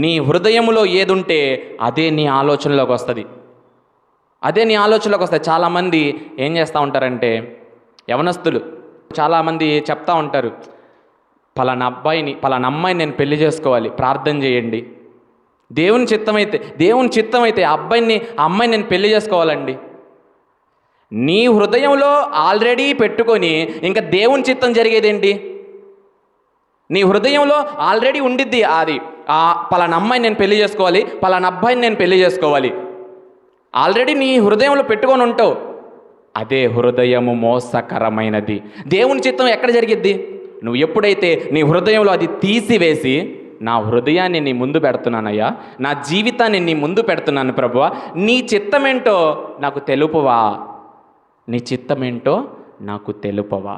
నీ హృదయములో ఏదుంటే అదే నీ ఆలోచనలోకి వస్తుంది. చాలామంది ఏం చేస్తూ ఉంటారంటే, యవనస్తులు చాలామంది చెప్తా ఉంటారు, పలానా అమ్మాయిని నేను పెళ్లి చేసుకోవాలి, ప్రార్థన చేయండి. దేవుని చిత్తమైతే ఆ అమ్మాయిని నేను పెళ్లి చేసుకోవాలండి. నీ హృదయంలో ఆల్రెడీ పెట్టుకొని ఇంకా దేవుని చిత్తం జరిగేదేంటి? నీ హృదయంలో ఆల్రెడీ ఉండిద్ది అది, పలానా అమ్మాయిని నేను పెళ్లి చేసుకోవాలి, పలానా అబ్బాయిని నేను పెళ్లి చేసుకోవాలి, ఆల్రెడీ నీ హృదయంలో పెట్టుకొని ఉంటావు. అదే హృదయము మోసకరమైనది. దేవుని చిత్తం ఎక్కడ జరిగిద్ది? నువ్వు ఎప్పుడైతే నీ హృదయంలో అది తీసివేసి, నా హృదయాన్ని నీ ముందు పెడుతున్నానయ్యా, నా జీవితాన్ని నీ ముందు పెడుతున్నాను ప్రభువా, నీ చిత్తమేంటో నాకు తెలుపవా.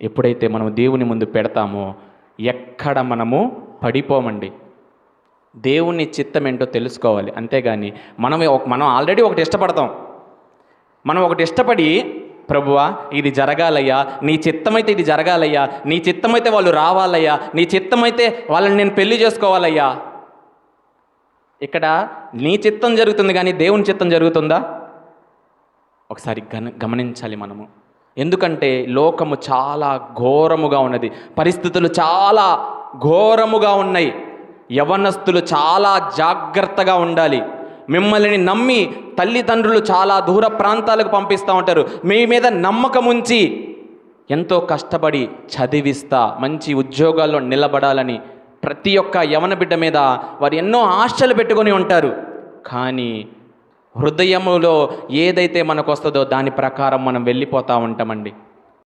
ఎప్పుడైతే మనం దేవుని ముందు పెడతామో ఎక్కడ మనము పడిపోమండి. దేవుని చిత్తం ఏంటో తెలుసుకోవాలి. అంతేగాని మనం ఆల్రెడీ ఒకటి ఇష్టపడతాం. మనం ఒకటి ఇష్టపడి, ప్రభువా ఇది జరగాలయ్యా, నీ చిత్తమైతే ఇది జరగాలయ్యా, నీ చిత్తమైతే వాళ్ళు రావాలయ్యా, నీ చిత్తమైతే వాళ్ళని నేను పెళ్లి చేసుకోవాలయ్యా. ఇక్కడ నీ చిత్తం జరుగుతుంది కానీ దేవుని చిత్తం జరుగుతుందా? ఒకసారి గమనించాలి మనము. ఎందుకంటే లోకము చాలా ఘోరముగా ఉన్నది, పరిస్థితులు చాలా ఘోరముగా ఉన్నాయి. యవనస్తులు చాలా జాగ్రత్తగా ఉండాలి. మిమ్మల్ని నమ్మి తల్లిదండ్రులు చాలా దూర ప్రాంతాలకు పంపిస్తూ ఉంటారు. మీ మీద నమ్మకం ఉంచి ఎంతో కష్టపడి చదివిస్తా, మంచి ఉద్యోగాల్లో నిలబడాలని ప్రతి ఒక్క యవన బిడ్డ మీద వారు ఎన్నో ఆశలు పెట్టుకొని ఉంటారు. కానీ హృదయములో ఏదైతే మనకు వస్తుందో దాని ప్రకారం మనం వెళ్ళిపోతూ ఉంటామండి.